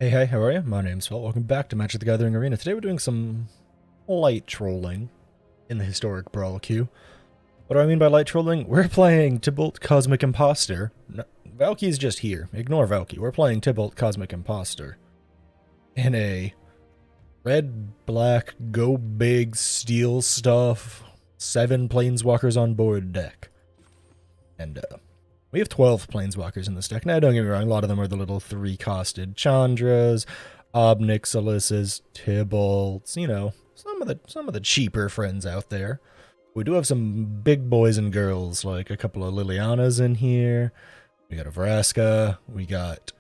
Hey, how are you? My name's Phil. Welcome back to Magic the Gathering Arena. Today we're doing some light trolling in the historic Brawl queue. What do I mean by light trolling? We're playing Tibalt Cosmic Imposter. No, Valky's just here. Ignore Valky. We're playing Tibalt Cosmic Imposter in a red, black, go big, steal stuff, 7 planeswalkers on board deck. And we have 12 planeswalkers in this deck. Now, don't get me wrong, a lot of them are the little 3-costed Chandras, Obnixiluses, Tibalts, you know, some of the cheaper friends out there. We do have some big boys and girls, like a couple of Lilianas in here. We got a Vraska. We got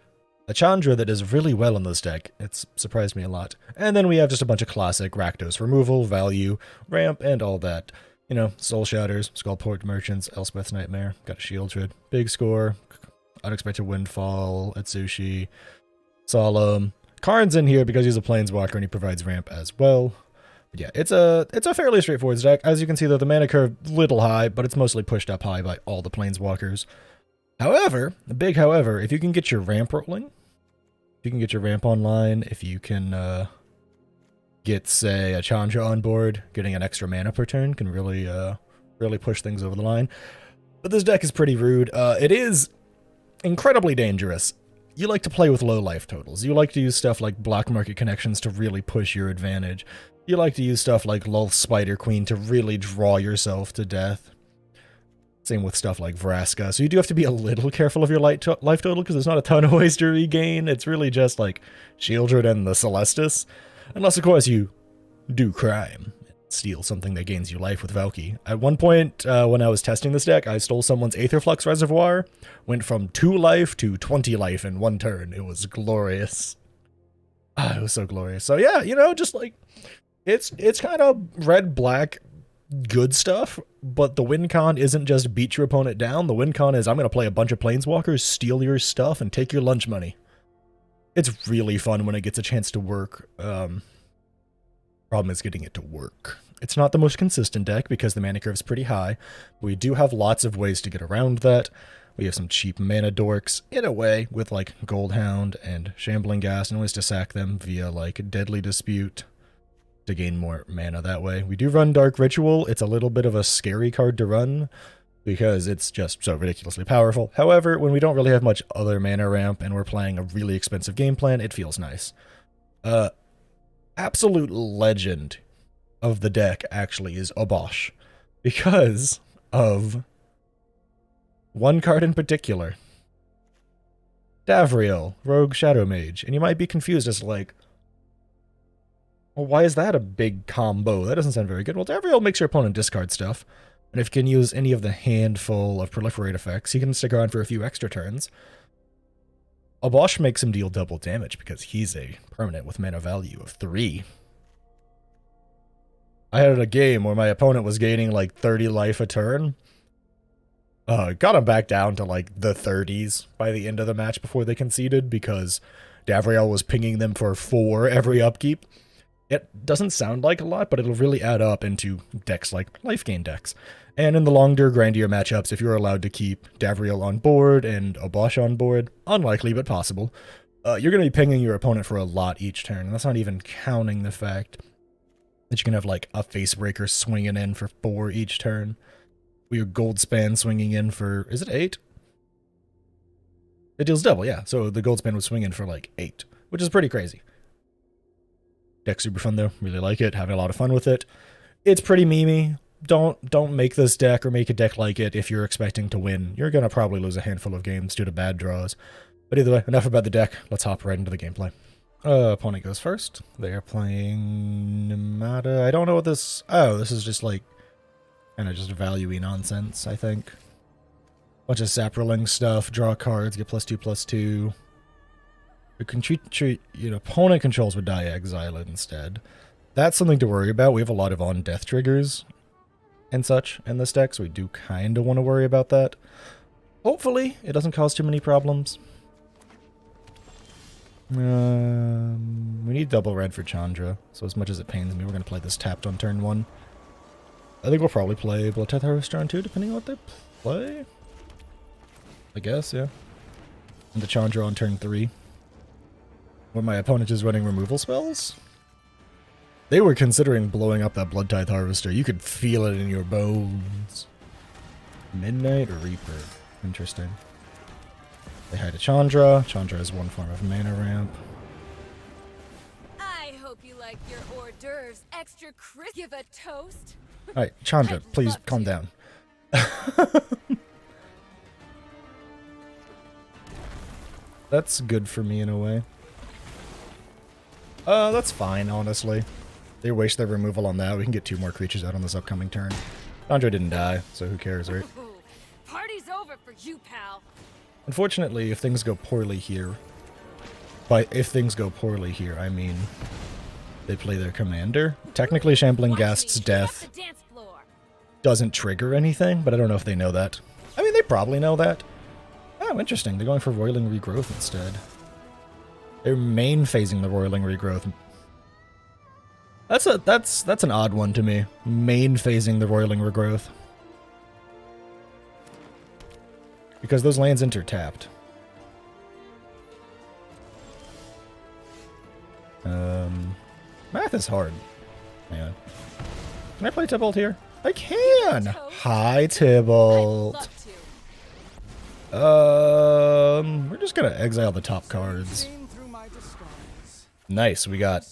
a Chandra that does really well in this deck. It's surprised me a lot. And then we have just a bunch of classic Rakdos removal, value, ramp, and all that. You know, Soul Shatters, Skullport Merchants, Elspeth's Nightmare, got a Shieldred, Big Score, Unexpected Windfall, Atsushi, Solemn. Karn's in here because he's a Planeswalker and he provides ramp as well. But yeah, it's a fairly straightforward deck. As you can see, though, the mana curve little high, but it's mostly pushed up high by all the Planeswalkers. However, a big however, if you can get your ramp rolling, if you can get your ramp online, if you can get, say, a Chandra on board, getting an extra mana per turn can really push things over the line. But this deck is pretty rude. It is incredibly dangerous. You like to play with low life totals. You like to use stuff like Black Market Connections to really push your advantage. You like to use stuff like Lulth Spider Queen to really draw yourself to death. Same with stuff like Vraska. So you do have to be a little careful of your life total because there's not a ton of ways to regain. It's really just like Shieldred and the Celestis. Unless, of course, you do crime and steal something that gains you life with Valky. At one point, when I was testing this deck, I stole someone's Aetherflux Reservoir, went from 2 life to 20 life in one turn. It was glorious. It was so glorious. So yeah, you know, just like, it's kind of red-black good stuff, but the win con isn't just beat your opponent down. The win con is I'm going to play a bunch of Planeswalkers, steal your stuff, and take your lunch money. It's really fun when it gets a chance to work. Problem is getting it to work. It's not the most consistent deck because the mana curve is pretty high. We do have lots of ways to get around that. We have some cheap mana dorks, in a way, with like Goldhound and Shambling Gas, and ways to sack them via like Deadly Dispute to gain more mana that way. We do run Dark Ritual. It's a little bit of a scary card to run, because it's just so ridiculously powerful. However, when we don't really have much other mana ramp and we're playing a really expensive game plan, it feels nice. Absolute legend of the deck actually is Obosh, because of one card in particular. Davriel, Rogue Shadow Mage. And you might be confused as like, well, why is that a big combo? That doesn't sound very good. Well, Davriel makes your opponent discard stuff. And if you can use any of the handful of proliferate effects, you can stick around for a few extra turns. Obosh makes him deal double damage because he's a permanent with mana value of 3. I had a game where my opponent was gaining like 30 life a turn. Got him back down to like the 30s by the end of the match before they conceded because Davriel was pinging them for 4 every upkeep. It doesn't sound like a lot, but it'll really add up into decks like life gain decks. And in the longer, grandier matchups, if you're allowed to keep Davriel on board and Obosh on board, unlikely but possible, you're going to be pinging your opponent for a lot each turn. And that's not even counting the fact that you can have like a Facebreaker swinging in for 4 each turn. We have Goldspan swinging in for, is it 8? It deals double, yeah. So the Goldspan would swing in for like 8, which is pretty crazy. Deck's super fun though, really like it, having a lot of fun with it. It's pretty memey. Don't make this deck or make a deck like it if you're expecting to win. You're gonna probably lose a handful of games due to bad draws. But either way, enough about the deck. Let's hop right into the gameplay. Opponent goes first. They are playing Nemata. I don't know what this... Oh, this is just like kind of just value-y nonsense, I think. Bunch of saproling stuff, draw cards, get +2/+2. You can treat your opponent controls would die exile it instead. That's something to worry about. We have a lot of on-death triggers and such in this deck, so we do kind of want to worry about that. Hopefully, it doesn't cause too many problems. We need double red for Chandra, so as much as it pains me, we're going to play this tapped on turn 1. I think we'll probably play Bloodtithe Harvester on 2, depending on what they play. I guess, yeah. And the Chandra on turn 3. When my opponent is running removal spells? They were considering blowing up that Blood Tithe Harvester. You could feel it in your bones. Midnight or Reaper? Interesting. They had a Chandra. Chandra is one form of mana ramp. I hope you like your hors d'oeuvres extra crisp. Give a toast. Alright, Chandra, please calm down. That's good for me in a way. That's fine, honestly. They waste their removal on that. We can get 2 more creatures out on this upcoming turn. Chandra didn't die, so who cares, right? Party's over for you, pal. Unfortunately, if things go poorly here... By if things go poorly here, I mean... They play their commander. Technically, Shambling Ghast's death doesn't trigger anything, but I don't know if they know that. I mean, they probably know that. Oh, interesting. They're going for Roiling Regrowth instead. They're main phasing the Roiling Regrowth. That's an odd one to me. Main phasing the Roiling Regrowth. Because those lands intertapped. Math is hard. Hang on. Can I play Tibalt here? I can! Hi, Tibalt. We're just gonna exile the top cards. Nice, we got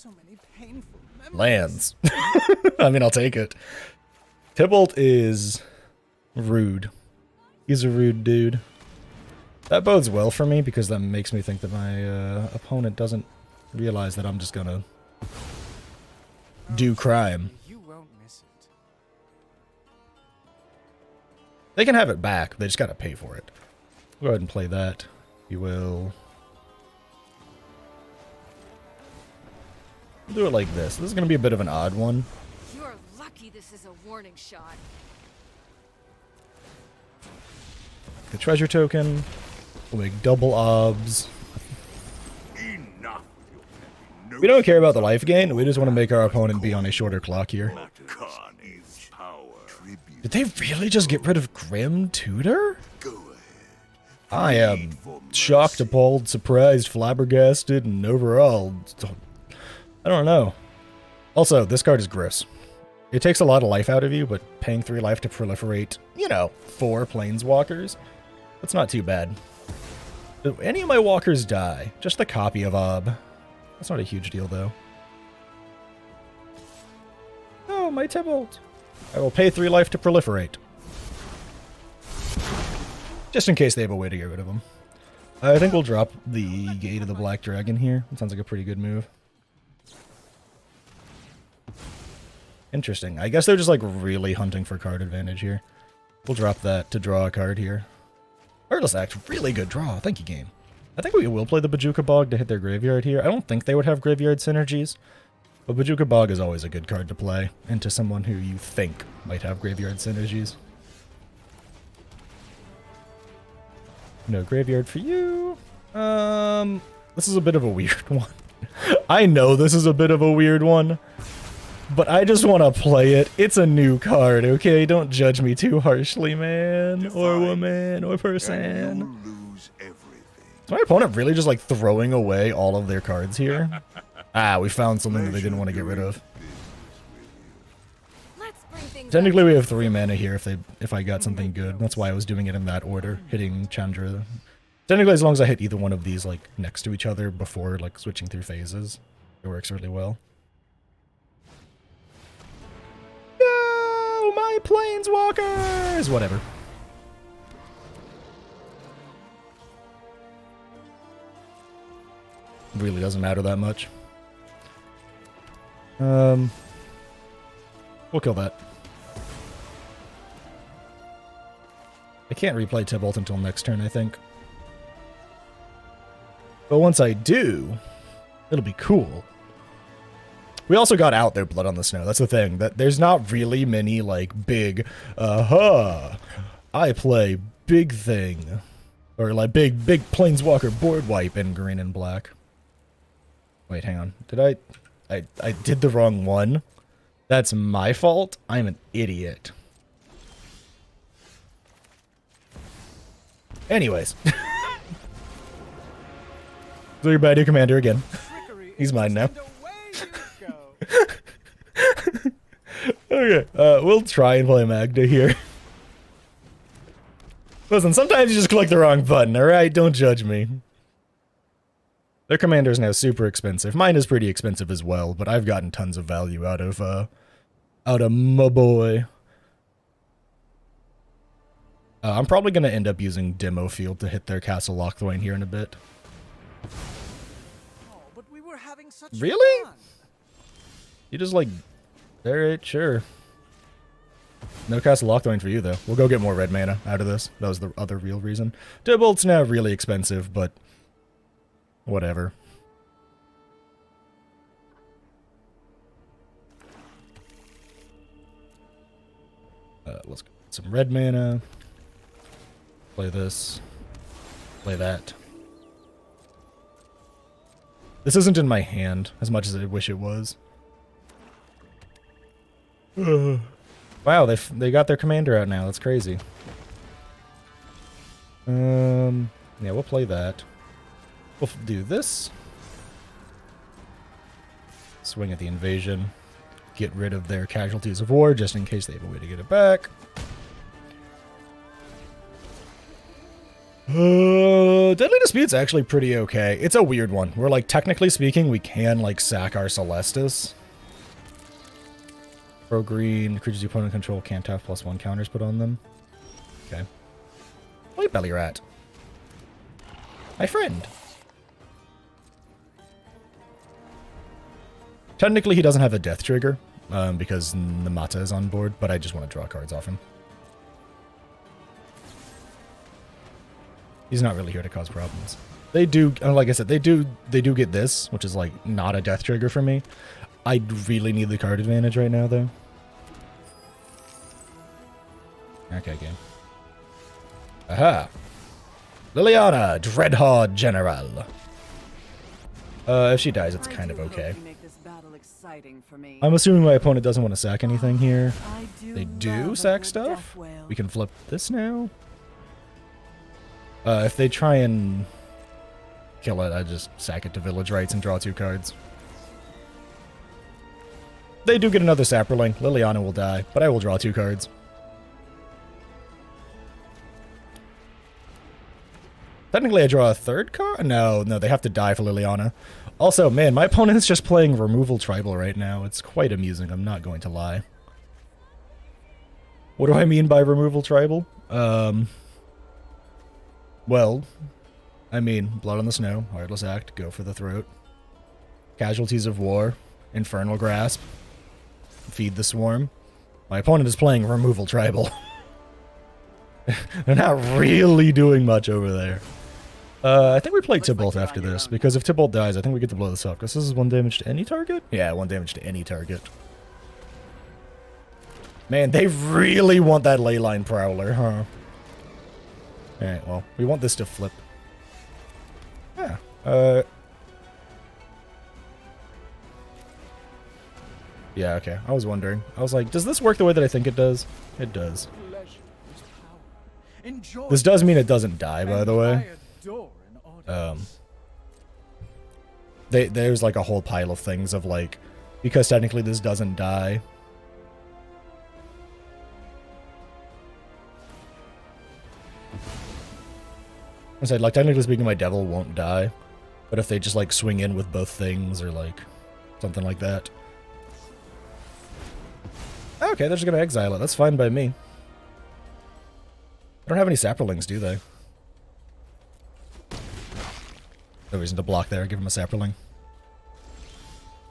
lands. I mean, I'll take it. Tibalt is rude. He's a rude dude. That bodes well for me because that makes me think that my opponent doesn't realize that I'm just gonna do crime. They can have it back, they just gotta pay for it. Go ahead and play that. You will do it like this. This is gonna be a bit of an odd one. You're lucky this is a warning shot. The treasure token. We'll make double obs. We don't care about the life gain, we just want to make our opponent be on a shorter clock here. Did they really just get rid of Grim Tutor? I am shocked, appalled, surprised, flabbergasted, and overall, I don't know. Also, this card is gross. It takes a lot of life out of you, but paying 3 life to proliferate, you know, 4 planeswalkers, that's not too bad. Do any of my walkers die? Just the copy of Ob. That's not a huge deal, though. Oh, my Tibalt. I will pay 3 life to proliferate. Just in case they have a way to get rid of them. I think we'll drop the Gate of the Black Dragon here. It sounds like a pretty good move. Interesting. I guess they're just like really hunting for card advantage here. We'll drop that to draw a card here. Heartless Act, really good draw. Thank you, game. I think we will play the Bajuka Bog to hit their graveyard here. I don't think they would have graveyard synergies. But Bajuka Bog is always a good card to play into someone who you think might have graveyard synergies. No graveyard for you. This is a bit of a weird one. I know this is a bit of a weird one, but I just want to play it. It's a new card, okay? Don't judge me too harshly, man, or woman, or person. Is my opponent really just like throwing away all of their cards here? Ah, we found something that they didn't want to get rid of. Technically, we have 3 mana here if I got something good. That's why I was doing it in that order, hitting Chandra. Technically, as long as I hit either one of these like next to each other before like switching through phases, it works really well. No, my planeswalkers! Whatever. Really doesn't matter that much. We'll kill that. I can't replay Tibalt until next turn, I think. But once I do, it'll be cool. We also got out their Blood on the Snow. That's the thing. That there's not really many like big, I play big thing, or like big planeswalker board wipe in green and black. Wait, hang on. Did I did the wrong one? That's my fault. I'm an idiot. Anyways. So you're bad, your commander again. He's mine now. And away you go. Okay, we'll try and play Magda here. Listen, sometimes you just click the wrong button, alright? Don't judge me. Their commander is now super expensive. Mine is pretty expensive as well, but I've gotten tons of value out of my boy. I'm probably going to end up using Demo Field to hit their Castle Lochthwain here in a bit. Oh, but we were having such Really? fun. You just like... Alright, sure. No Castle Lochthwain for you, though. We'll go get more red mana out of this. That was the other real reason. Tibalt's now really expensive, but... whatever. Let's get some red mana. Play this. Play that. This isn't in my hand as much as I wish it was. Wow, they got their commander out now. That's crazy. Yeah, we'll play that. We'll do this. Swing at the invasion. Get rid of their casualties of war just in case they have a way to get it back. Deadly Dispute's actually pretty okay. It's a weird one. Where, like, technically speaking, we can, like, sack our Celestis. Pro green, creatures your opponent control can't have +1 counters put on them. Okay. Play Belly Rat. My friend. Technically, he doesn't have a death trigger, because Namata is on board, but I just want to draw cards off him. He's not really here to cause problems. They do, like I said, they do get this, which is like not a death trigger for me. I really need the card advantage right now, though. Okay, game. Aha! Liliana, Dreadhorde General. If she dies, it's kind of okay. I'm assuming my opponent doesn't want to sack anything here. They do sack stuff? We can flip this now? If they try and kill it, I just sack it to Village Rites and draw 2 cards. They do get another Saproling. Liliana will die, but I will draw 2 cards. Technically, I draw a 3rd card? No, they have to die for Liliana. Also, man, my opponent is just playing Removal Tribal right now. It's quite amusing, I'm not going to lie. What do I mean by Removal Tribal? Well, I mean, Blood on the Snow, Heartless Act, Go for the Throat. Casualties of War, Infernal Grasp, Feed the Swarm. My opponent is playing Removal Tribal. They're not really doing much over there. I think we play Tibalt after this, because if Tibalt dies, I think we get to blow this up, because this is 1 damage to any target? Yeah, 1 damage to any target. Man, they really want that Leyline Prowler, huh? Alright, well, we want this to flip. Yeah, yeah, okay, I was wondering. I was like, does this work the way that I think it does? It does. This does mean it doesn't die, by the way. There's like a whole pile of things of like, because technically this doesn't die. I said, like, technically speaking, my devil won't die, but if they just like swing in with both things or like something like that. Okay, they're just gonna exile it. That's fine by me. They don't have any Saprolings, do they? No reason to block there. Give him a Saproling.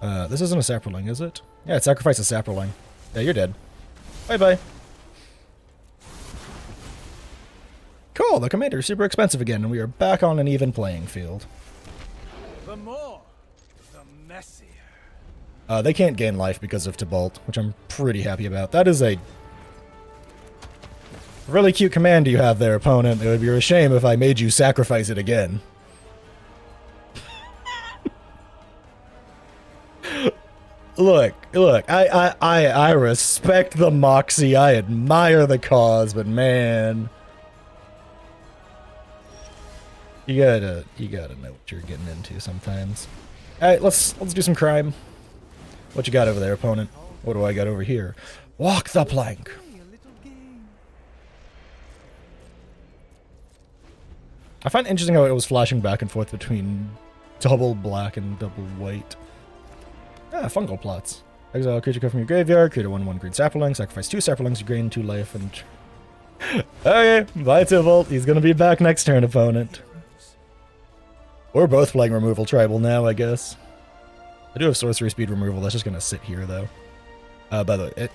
This isn't a Saproling, is it? Yeah, it sacrifices Saproling. Yeah, you're dead. Bye-bye. Cool, the commander is super expensive again, and we are back on an even playing field. The more, the messier. They can't gain life because of Tibalt, which I'm pretty happy about. That is a really cute command you have there, opponent. It would be a shame if I made you sacrifice it again. Look, I respect the moxie, I admire the cause, but man, you gotta know what you're getting into sometimes. Alright, let's do some crime. What you got over there, opponent? What do I got over here? Walk the plank. Play a little game. I find it interesting how it was flashing back and forth between double black and double white. Ah, fungal plots. Exile a creature come from your graveyard, create a 1/1 green sapling, sacrifice 2 saplings, you gain 2 life, and... Okay, bye Tibalt. He's gonna be back next turn, opponent. We're both playing removal tribal now, I guess. I do have sorcery speed removal, that's just gonna sit here, though. By the way,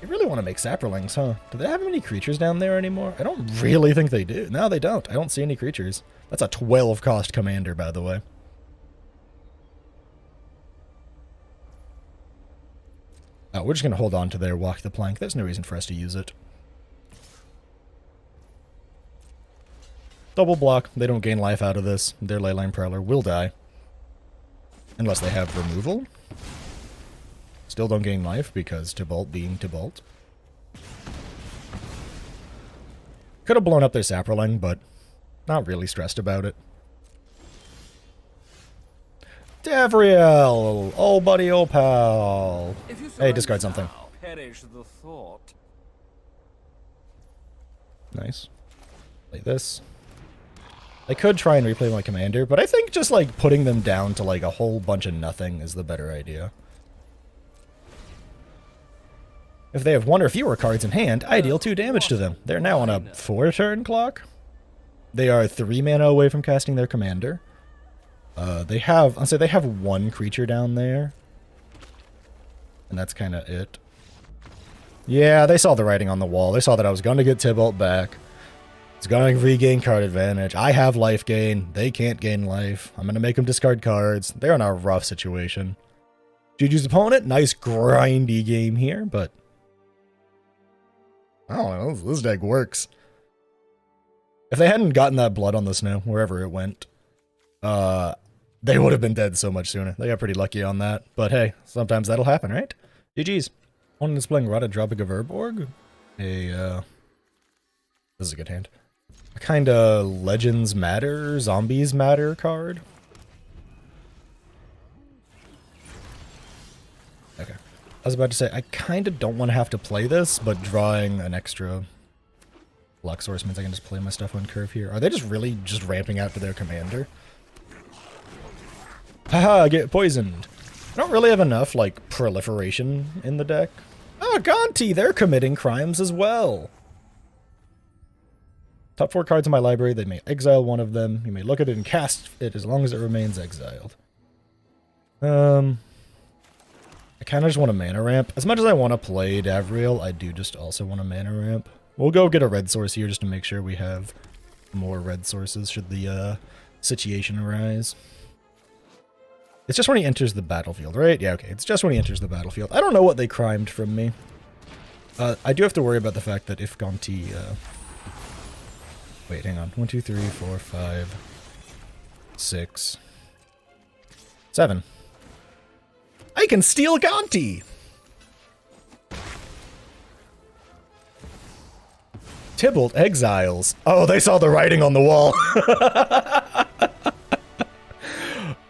you really want to make saplings, huh? Do they have any creatures down there anymore? I don't really think they do. No, they don't. I don't see any creatures. That's a 12 cost commander, by the way. Oh, we're just going to hold on to their walk the plank. There's no reason for us to use it. Double block. They don't gain life out of this. Their Leyline Prowler will die. Unless they have removal. Still don't gain life because Tibalt being Tibalt. Could have blown up their Saproling, but not really stressed about it. Davriel! Old buddy, old pal! Hey, discard something. Perish the thought. Nice. Play this. I could try and replay my commander, but I think just, like, putting them down to, like, a whole bunch of nothing is the better idea. If they have 1 or fewer cards in hand, I deal 2 damage to them. They're now on a 4-turn clock. They are 3 mana away from casting their commander. They have 1 creature down there. And that's kind of it. Yeah, they saw the writing on the wall. They saw that I was going to get Tibalt back. It's going to regain card advantage. I have life gain. They can't gain life. I'm going to make them discard cards. They're in a rough situation. GG's opponent, nice grindy game here, but... I don't know, this deck works. If they hadn't gotten that blood on the snow, wherever it went, they would have been dead so much sooner. They got pretty lucky on that. But hey, sometimes that'll happen, right? GG's. One displaying Rada Dropic of Urborg. This is a good hand. A kinda Legends Matter, Zombies Matter card. Okay. I was about to say, I kind of don't want to have to play this, but drawing an extra luck source means I can just play my stuff on curve here. Are they just really just ramping out to their commander? Haha, get poisoned. I don't really have enough, like, proliferation in the deck. Oh, Gonti, they're committing crimes as well. Top 4 cards in my library, they may exile one of them. You may look at it and cast it as long as it remains exiled. I kind of just want a mana ramp. As much as I want to play Davriel, I do just also want a mana ramp. We'll go get a red source here just to make sure we have more red sources should the situation arise. It's just when he enters the battlefield, right? Yeah, okay. It's just when he enters the battlefield. I don't know what they crimed from me. I do have to worry about the fact that if Gonti... Wait, hang on. 1, 2, 3, 4, 5, 6, 7. I can steal Gonti! Tibalt exiles. Oh, they saw the writing on the wall.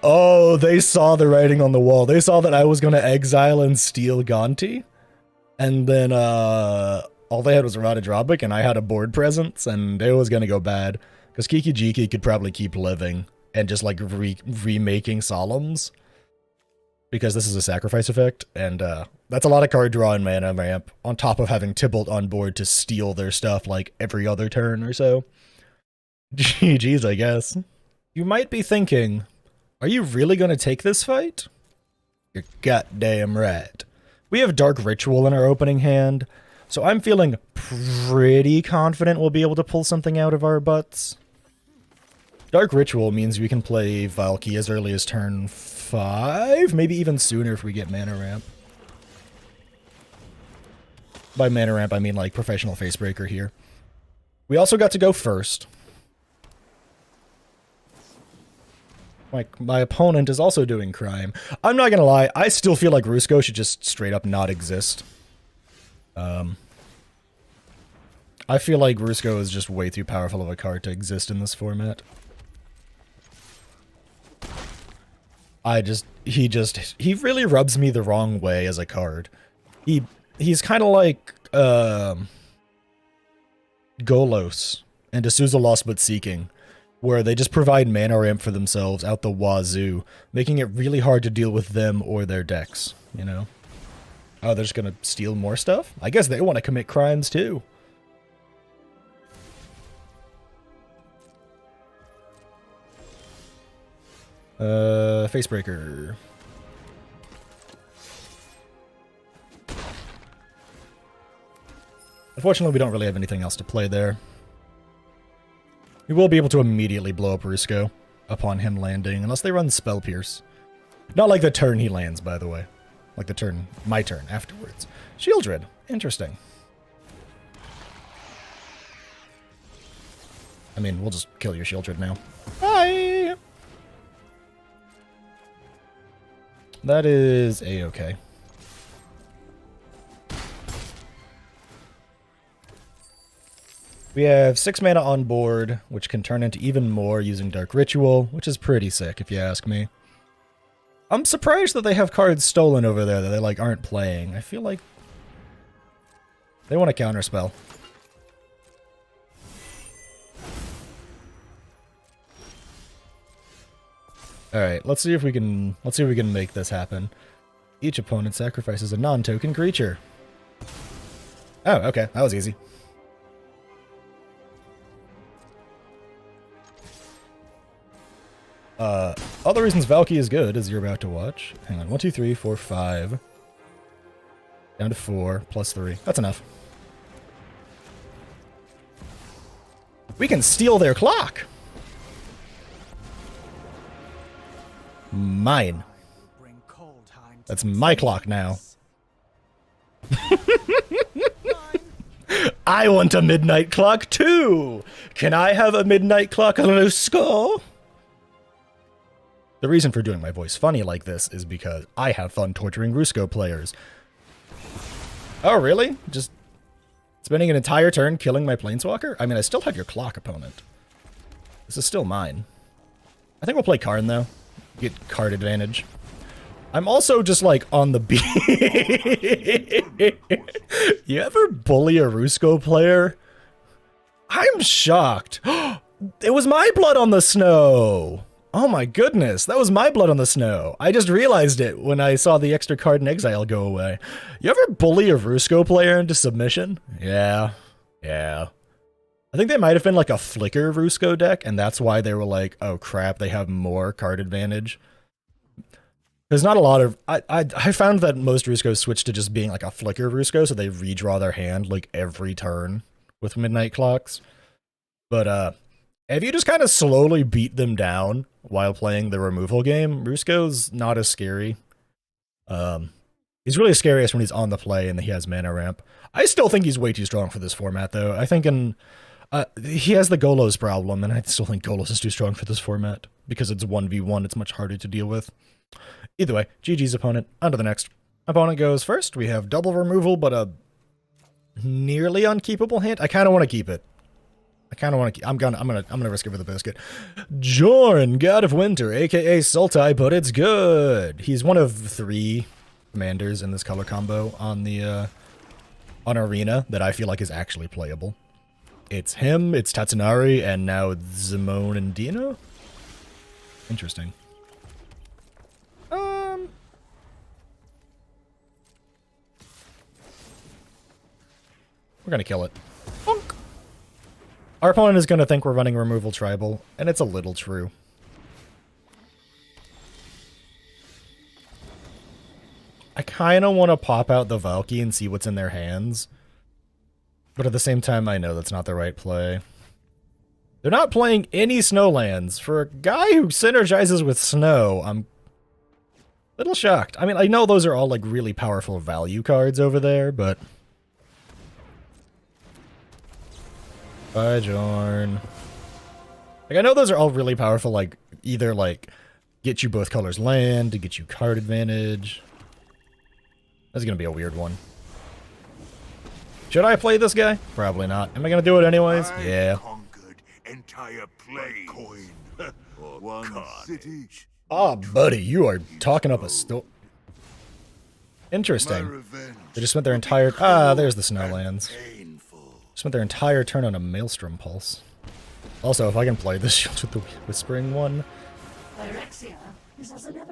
Oh, they saw the writing on the wall. They saw that I was going to exile and steal Gonti. And then, all they had was a Rada Dropic, and I had a board presence, and it was going to go bad. Because Kiki Jiki could probably keep living and just, like, remaking Solemns. Because this is a sacrifice effect, and that's a lot of card draw and mana ramp, on top of having Tibalt on board to steal their stuff, like, every other turn or so. GG's, I guess. You might be thinking, are you really going to take this fight? You're goddamn right. We have Dark Ritual in our opening hand, so I'm feeling pretty confident we'll be able to pull something out of our butts. Dark Ritual means we can play Valky as early as turn 5, maybe even sooner if we get Mana Ramp. By Mana Ramp, I mean like Professional Facebreaker here. We also got to go first. My opponent is also doing crime. I'm not gonna lie, I still feel like Rusko should just straight up not exist. I feel like Rusko is just way too powerful of a card to exist in this format. he really rubs me the wrong way as a card. He's kind of like Golos and D'Souza Lost But Seeking, where they just provide mana ramp for themselves out the wazoo, making it really hard to deal with them or their decks, you know? Oh, they're just gonna steal more stuff? I guess they want to commit crimes too. Facebreaker. Unfortunately, we don't really have anything else to play there. We will be able to immediately blow up Rusko upon him landing, unless they run Spell Pierce. Not like the turn he lands, by the way. Like the turn, my turn, afterwards. Shieldred. Interesting. I mean, we'll just kill your Shieldred now. Bye! That is A-okay. We have 6 mana on board, which can turn into even more using Dark Ritual, which is pretty sick, if you ask me. I'm surprised that they have cards stolen over there that they, like, aren't playing. I feel like they want to counterspell. Alright, let's see if we can make this happen. Each opponent sacrifices a non-token creature. Oh, okay, that was easy. Other reasons Valky is good, as you're about to watch. Hang on, 1, 2, 3, 4, 5. Down to 4, plus 3. That's enough. We can steal their clock! Mine. That's my clock now. I want a midnight clock too! Can I have a midnight clock, Rusko? The reason for doing my voice funny like this is because I have fun torturing Rusko players. Oh, really? Just spending an entire turn killing my Planeswalker? I mean, I still have your clock, opponent. This is still mine. I think we'll play Karn, though. Get card advantage. I'm also just, like, on the beat. You ever bully a Rusko player? I'm shocked. It was my blood on the snow! Oh my goodness, that was my blood on the snow. I just realized it when I saw the extra card in exile go away. You ever bully a Rusko player into submission? Yeah. I think they might have been like a Flicker Rusko deck, and that's why they were like, oh crap, they have more card advantage. There's not a lot of... I found that most Ruskos switch to just being like a Flicker Rusko, so they redraw their hand like every turn with Midnight Clocks. But, if you just kind of slowly beat them down while playing the removal game, Rusko's not as scary. He's really scariest when he's on the play and he has mana ramp. I still think he's way too strong for this format, though. I think he has the Golos problem, and I still think Golos is too strong for this format. Because it's 1v1, it's much harder to deal with. Either way, GG's opponent. On to the next. Opponent goes first. We have double removal, but a nearly unkeepable hand. I kind of want to keep it. I kind of want to. I'm gonna risk it for the biscuit. Jorn, God of Winter, aka Sultai, but it's good. He's one of 3 commanders in this color combo on the on Arena that I feel like is actually playable. It's him, it's Tatsunari, and now Zimone and Dino. Interesting. We're gonna kill it. Bonk. Our opponent is going to think we're running Removal Tribal, and it's a little true. I kind of want to pop out the Valky and see what's in their hands. But at the same time, I know that's not the right play. They're not playing any Snowlands. For a guy who synergizes with Snow, I'm a little shocked. I mean, I know those are all like really powerful value cards over there, but... Bye, Jorn. Like, I know those are all really powerful, like, either, like, get you both colors land, to get you card advantage. That's gonna be a weird one. Should I play this guy? Probably not. Am I gonna do it anyways? Yeah. Conquered entire plane. Coin. One city Ah, buddy, you are talking up a storm. Interesting. They just spent their entire... Ah, there's the Snowlands. Spent their entire turn on a Maelstrom Pulse. Also, if I can play this shield with the Whispering one,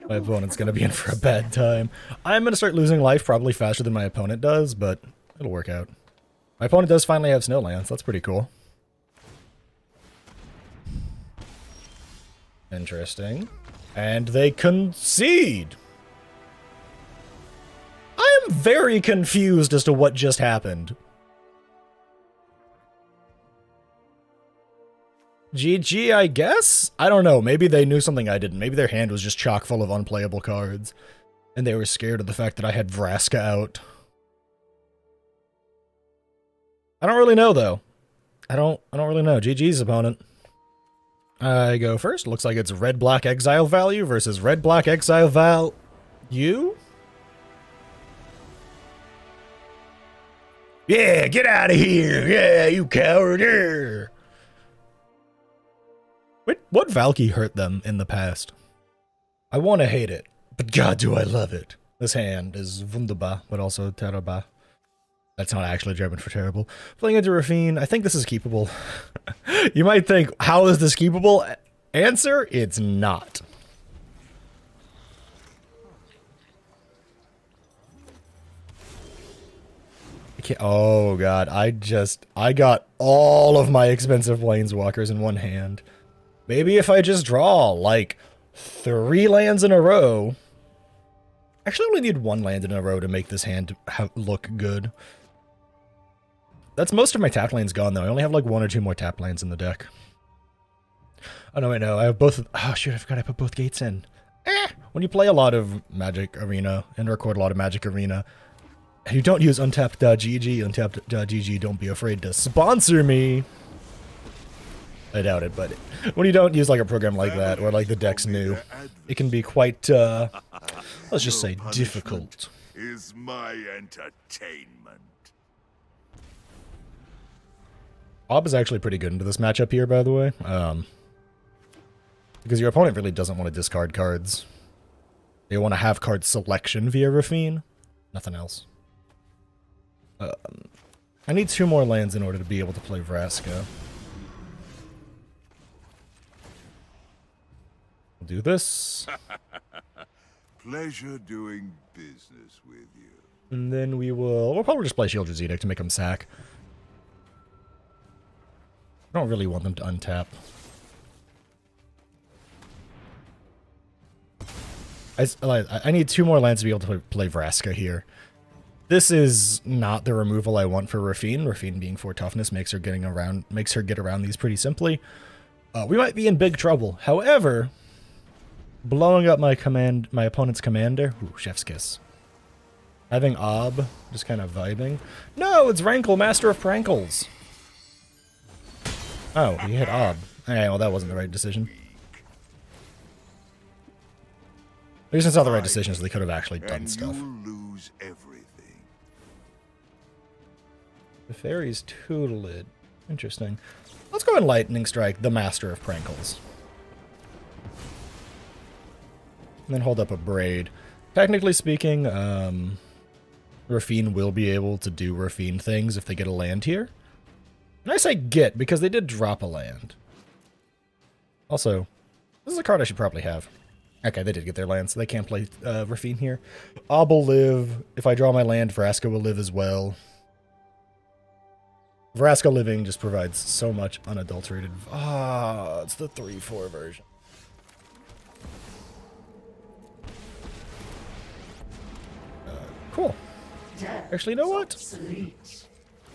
my opponent's gonna be in for a bad time. I'm gonna start losing life probably faster than my opponent does, but it'll work out. My opponent does finally have Snowlands. That's pretty cool. Interesting. And they concede! I am very confused as to what just happened. GG, I guess? I don't know. Maybe they knew something I didn't. Maybe their hand was just chock full of unplayable cards. And they were scared of the fact that I had Vraska out. I don't really know, though. I don't really know. GG's opponent. I go first. Looks like it's red-black exile value versus red-black exile value. Yeah, get out of here! Yeah, you coward! Yeah. Wait, what Valky hurt them in the past? I want to hate it, but God, do I love it. This hand is wunderbar, but also terrible. That's not actually German for terrible. Playing into Rafine, I think this is keepable. You might think, how is this keepable? Answer, it's not. Oh God, I got all of my expensive planeswalkers in one hand. Maybe if I just draw, like, 3 lands in a row. Actually, I only need 1 land in a row to make this hand look good. That's most of my tap lanes gone, though. I only have, like, 1 or 2 more tap lanes in the deck. Oh, no, wait, no. I have both... Oh, shoot, I forgot I put both gates in. When you play a lot of Magic Arena and record a lot of Magic Arena, and you don't use untapped.gg, untapped.gg, don't be afraid to sponsor me. I doubt it, but when you don't use like a program like that, or like the deck's new, it can be quite, let's just say, difficult. Is my entertainment. Bob is actually pretty good into this matchup here, by the way, because your opponent really doesn't want to discard cards. They want to have card selection via Rafine, nothing else. I need 2 more lands in order to be able to play Vraska. We'll do this. Pleasure doing business with you. And then we'll probably just play Shield Edict to make them sack. I don't really want them to untap. I need 2 more lands to be able to play Vraska here. This is not the removal I want for Rafine. Rafine being 4 toughness makes her get around these pretty simply. We might be in big trouble. However, blowing up my opponent's commander. Ooh, chef's kiss. Having Ob, just kind of vibing. No, it's Rankle, Master of Prankles. Oh, he hit Ob. Okay, well, that wasn't the right decision. The reason it's not the right decision is they could have actually done stuff. Lose everything. The fairy's tutelage. Interesting. Let's go and Lightning Strike the Master of Prankles. And then hold up a Braid. Technically speaking, Rafine will be able to do Rafine things if they get a land here. And I say get, because they did drop a land. Also, this is a card I should probably have. Okay, they did get their land, so they can't play Rafine here. Ob will live. If I draw my land, Vraska will live as well. Vraska living just provides so much unadulterated... Ah, it's the 3-4 version. Cool. Actually, you know what?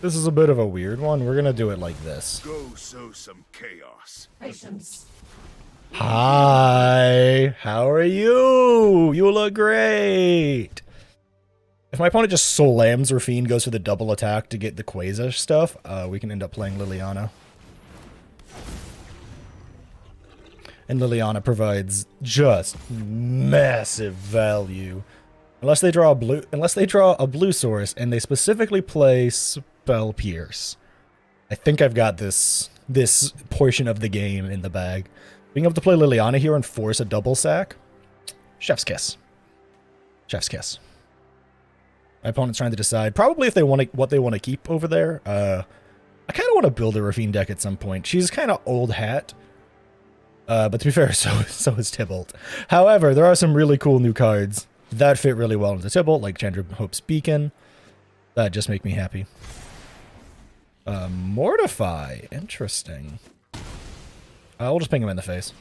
This is a bit of a weird one. We're gonna do it like this. Go sow some chaos. Patience. Hi, how are you? You look great. If my opponent just slams Rafine, goes for the double attack to get the Quasar stuff, we can end up playing Liliana. And Liliana provides just massive value. Unless they draw a blue source and they specifically play Spell Pierce. I think I've got this portion of the game in the bag. Being able to play Liliana here and force a double sack Chef's kiss. Chef's kiss. My opponent's trying to decide probably if they want to, what they want to keep over there. I kind of want to build a Ravine deck at some point. She's kind of old hat. But to be fair, so is Tibalt. However, there are some really cool new cards that fit really well into Tibalt, like Chandra Hope's Beacon. That just make me happy. Mortify. Interesting. We'll just ping him in the face.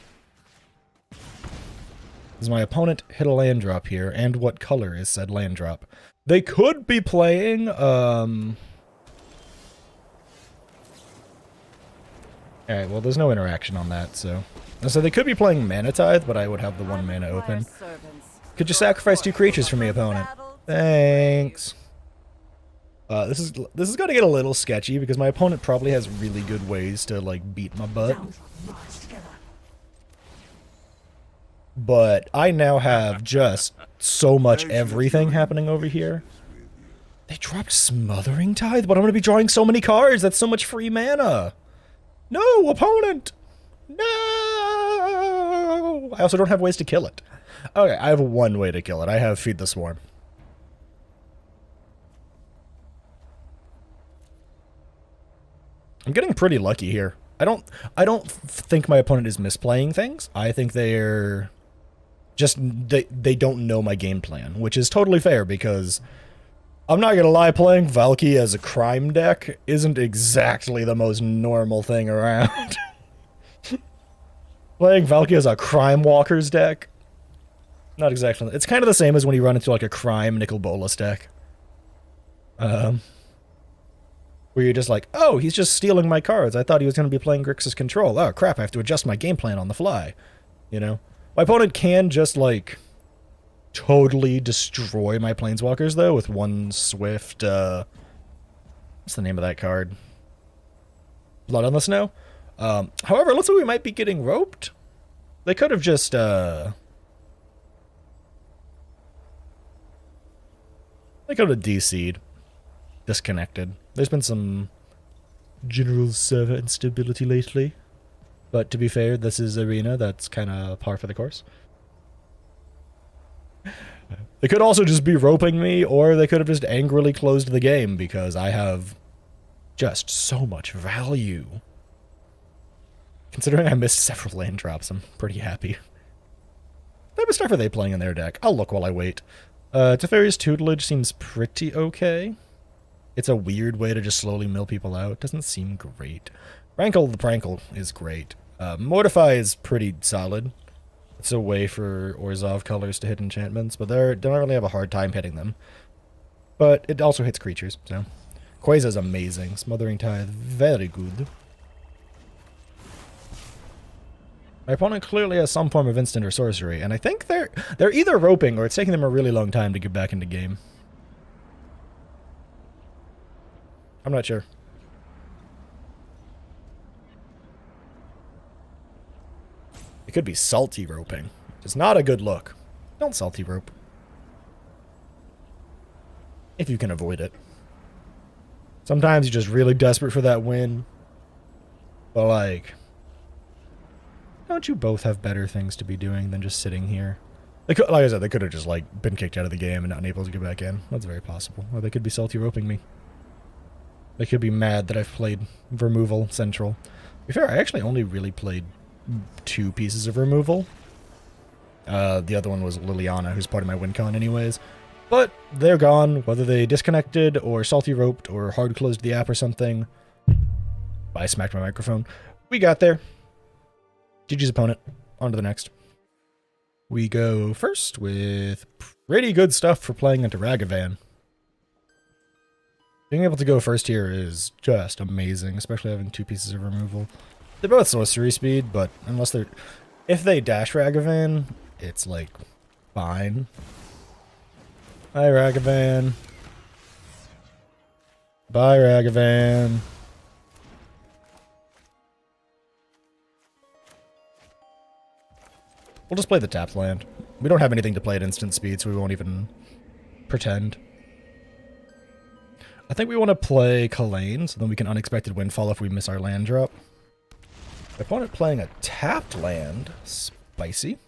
Does my opponent hit a land drop here? And what color is said land drop? They could be playing, Alright, well, there's no interaction on that, so they could be playing Mana Tithe, but I would have the 1 mana open. Could you sacrifice 2 creatures for me, opponent? Thanks. This is gonna get a little sketchy because my opponent probably has really good ways to, like, beat my butt. But I now have just so much everything happening over here. They dropped Smothering Tithe, but I'm gonna be drawing so many cards. That's so much free mana. No, opponent! No! I also don't have ways to kill it. Okay, I have one way to kill it. I have Feed the Swarm. I'm getting pretty lucky here. I don't think my opponent is misplaying things. I think they're just they don't know my game plan, which is totally fair because I'm not gonna lie, playing Valky as a crime deck isn't exactly the most normal thing around. Playing Valky as a crime walkers deck, not exactly. It's kind of the same as when you run into like a crime Nicol Bolas deck. Where you're just like, oh, he's just stealing my cards. I thought he was going to be playing Grixis Control. Oh, crap, I have to adjust my game plan on the fly. You know? My opponent can just, like, totally destroy my Planeswalkers, though, with one swift, what's the name of that card? Blood on the Snow? However, it looks like we might be getting roped. They could have just, they could have DC'd. Disconnected. There's been some general server instability lately. But to be fair, this is Arena. That's kind of par for the course. They could also just be roping me, or they could have just angrily closed the game because I have just so much value. Considering I missed several land drops, I'm pretty happy. What type of stuff are they playing in their deck? I'll look while I wait. Teferi's Tutelage seems pretty okay. It's a weird way to just slowly mill people out. Doesn't seem great. Rankle the Prankle is great. Mortify is pretty solid. It's a way for Orzhov colors to hit enchantments, but they don't really have a hard time hitting them. But it also hits creatures, so. Quasa's amazing. Smothering Tithe, very good. My opponent clearly has some form of instant or sorcery, and I think they're either roping or it's taking them a really long time to get back into game. I'm not sure. It could be salty roping. It's not a good look. Don't salty rope. If you can avoid it. Sometimes you're just really desperate for that win. But like, don't you both have better things to be doing than just sitting here? They could, like I said, they could have just like been kicked out of the game and not unable to get back in. That's very possible. Or they could be salty roping me. They could be mad that I've played Removal Central. To be fair, I actually only really played 2 pieces of Removal. The other one was Liliana, who's part of my win con anyways. But they're gone, whether they disconnected or salty roped or hard closed the app or something. I smacked my microphone. We got there. GG's opponent. On to the next. We go first with pretty good stuff for playing into Ragavan. Being able to go first here is just amazing, especially having 2 pieces of removal. They're both sorcery speed, but unless they're... If they dash Ragavan, it's like, fine. Hi, Ragavan. Bye, Ragavan. We'll just play the tapped land. We don't have anything to play at instant speed, so we won't even pretend. I think we want to play Kalane, so then we can unexpected windfall if we miss our land drop. My opponent playing a tapped land. Spicy.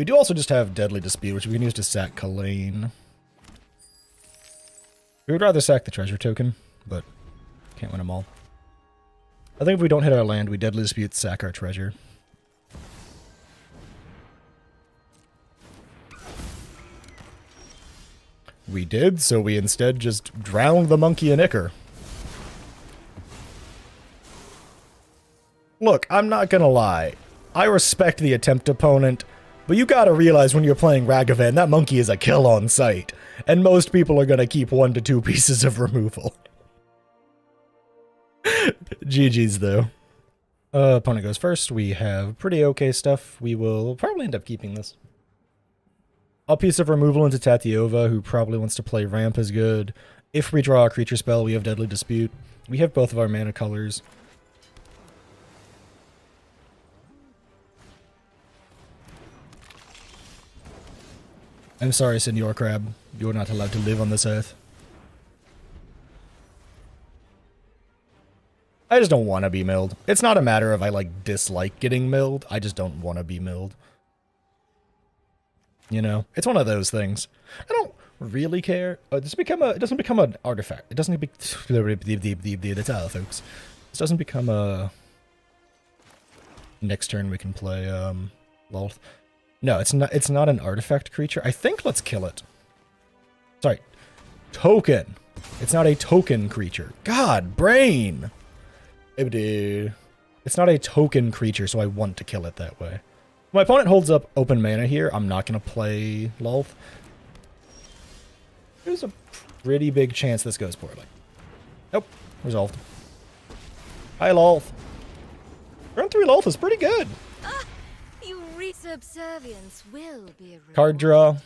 We do also just have Deadly Dispute, which we can use to sack Kalane. We would rather sack the treasure token, but can't win them all. I think if we don't hit our land, we Deadly Dispute, sack our treasure. We did, so we instead just drowned the monkey in ichor. Look, I'm not gonna lie. I respect the attempt opponent, but you gotta realize when you're playing Ragavan, that monkey is a kill on sight, and most people are gonna keep 1 to 2 pieces of removal. GG's though. Opponent goes first. We have pretty okay stuff. We will probably end up keeping this. A piece of removal into Tatiova, who probably wants to play ramp, is good. If we draw a creature spell, we have Deadly Dispute. We have both of our mana colors. I'm sorry, Senor Crab. You're not allowed to live on this earth. I just don't want to be milled. It's not a matter of I, like, dislike getting milled. I just don't want to be milled. You know? It's one of those things. I don't really care. It doesn't become an artifact. It doesn't be... That's all, folks. This doesn't become a... Next turn we can play, Lolth. No, it's not an artifact creature. I think let's kill it. Sorry. Token. It's not a token creature. God, brain! It's not a token creature, so I want to kill it that way. My opponent holds up open mana here. I'm not going to play Lolth. There's a pretty big chance this goes poorly. Nope. Resolved. Hi, Lolth. Turn 3 Lolth is pretty good. Subservience will be a Card draw.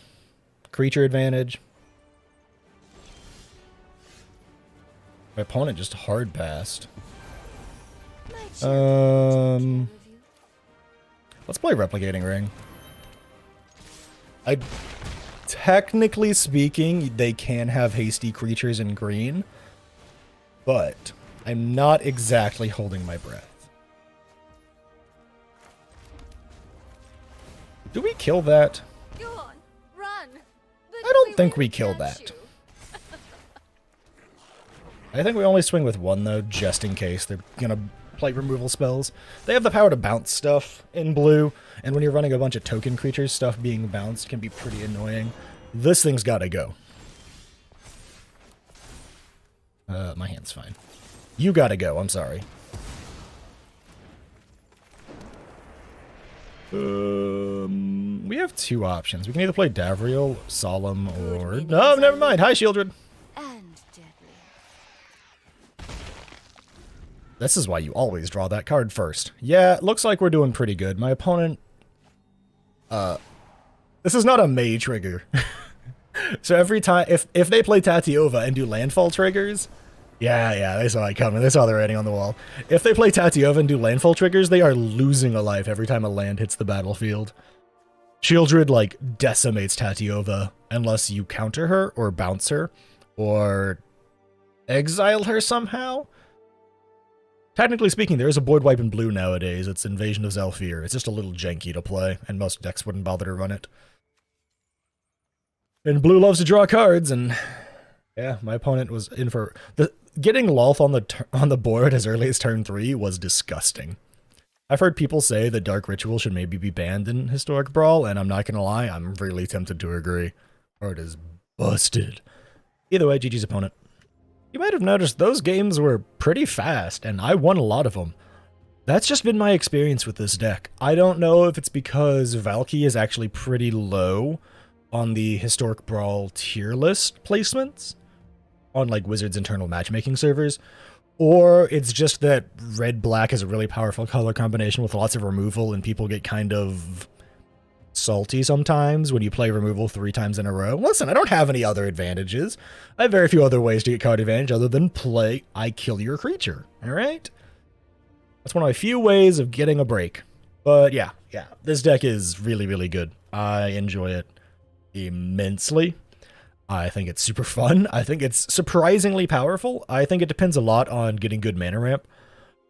Creature advantage. My opponent just hard passed. Let's play Replicating Ring. Technically speaking, they can have hasty creatures in green, but I'm not exactly holding my breath. Do we kill that? Go on, run. I don't think we kill that. I think we only swing with 1, though, just in case they're gonna play removal spells. They have the power to bounce stuff in blue, and when you're running a bunch of token creatures, stuff being bounced can be pretty annoying. This thing's gotta go. My hand's fine. You gotta go, I'm sorry. We have 2 options. We can either play Davriel, Solemn, or... No, never mind. Hi, Shieldred. And deadly. This is why you always draw that card first. Yeah, it looks like we're doing pretty good. My opponent... This is not a May trigger. So every time... If they play Tatiova and do landfall triggers... Yeah, they saw it coming. They saw the writing on the wall. If they play Tatiova and do landfall triggers, they are losing a life every time a land hits the battlefield. Shieldred, like, decimates Tatiova unless you counter her or bounce her or exile her somehow. Technically speaking, there is a board wipe in blue nowadays. It's Invasion of Zhalfir. It's just a little janky to play, and most decks wouldn't bother to run it. And blue loves to draw cards, and yeah, my opponent was in for... Getting Lolth on the board as early as turn 3 was disgusting. I've heard people say that Dark Ritual should maybe be banned in Historic Brawl, and I'm not gonna lie, I'm really tempted to agree. Art is busted. Either way, GG's opponent. You might have noticed those games were pretty fast, and I won a lot of them. That's just been my experience with this deck. I don't know if it's because Valky is actually pretty low on the Historic Brawl tier list placements, on like Wizards internal matchmaking servers, or it's just that red-black is a really powerful color combination with lots of removal, and people get kind of salty sometimes when you play removal 3 times in a row. Listen, I don't have any other advantages. I have very few other ways to get card advantage other than play I kill your creature, alright? That's one of my few ways of getting a break. But yeah, this deck is really, really good. I enjoy it immensely. I think it's super fun. I think it's surprisingly powerful. I think it depends a lot on getting good mana ramp.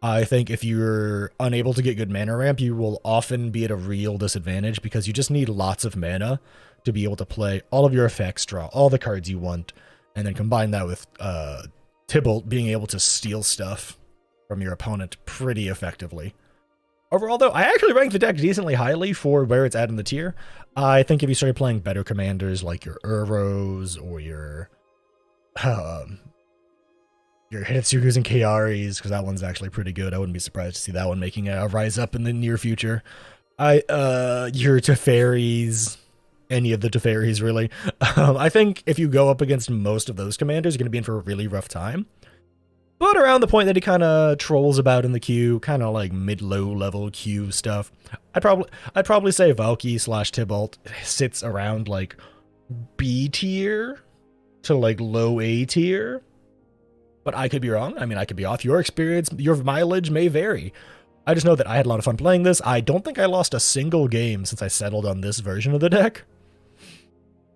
I think if you're unable to get good mana ramp, you will often be at a real disadvantage because you just need lots of mana to be able to play all of your effects, draw all the cards you want, and then combine that with Tibalt being able to steal stuff from your opponent pretty effectively. Overall, though, I actually rank the deck decently highly for where it's at in the tier. I think if you started playing better commanders like your Uros or your Hitsugus and Kayaris, because that one's actually pretty good. I wouldn't be surprised to see that one making a rise up in the near future. Your Teferis, any of the Teferis really. I think if you go up against most of those commanders, you're going to be in for a really rough time. But around the point that he kind of trolls about in the queue, kind of like mid-low level queue stuff, I'd probably say Valky / Tibalt sits around like B tier to like low A tier. But I could be wrong. I mean, I could be off. Your experience, your mileage may vary. I just know that I had a lot of fun playing this. I don't think I lost a single game since I settled on this version of the deck.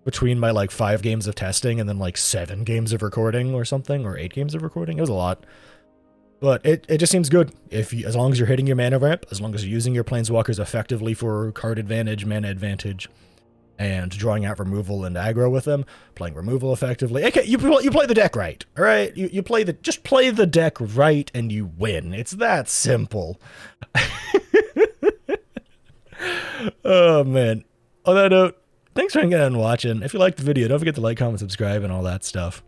Between my like 5 games of testing and then like 7 games of recording or something, or 8 games of recording. It was a lot. But it just seems good. As long as you're hitting your mana ramp, as long as you're using your planeswalkers effectively for card advantage, mana advantage, and drawing out removal and aggro with them, playing removal effectively. Okay, you play the deck right, all right? Just play the deck right and you win. It's that simple. Oh man. On that note, thanks for hanging out and watching. If you liked the video, don't forget to like, comment, subscribe, and all that stuff.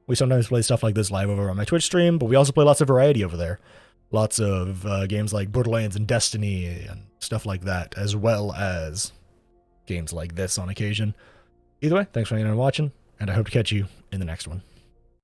We sometimes play stuff like this live over on my Twitch stream, but we also play lots of variety over there. Lots of games like Borderlands and Destiny and stuff like that, as well as games like this on occasion. Either way, thanks for hanging out and watching, and I hope to catch you in the next one.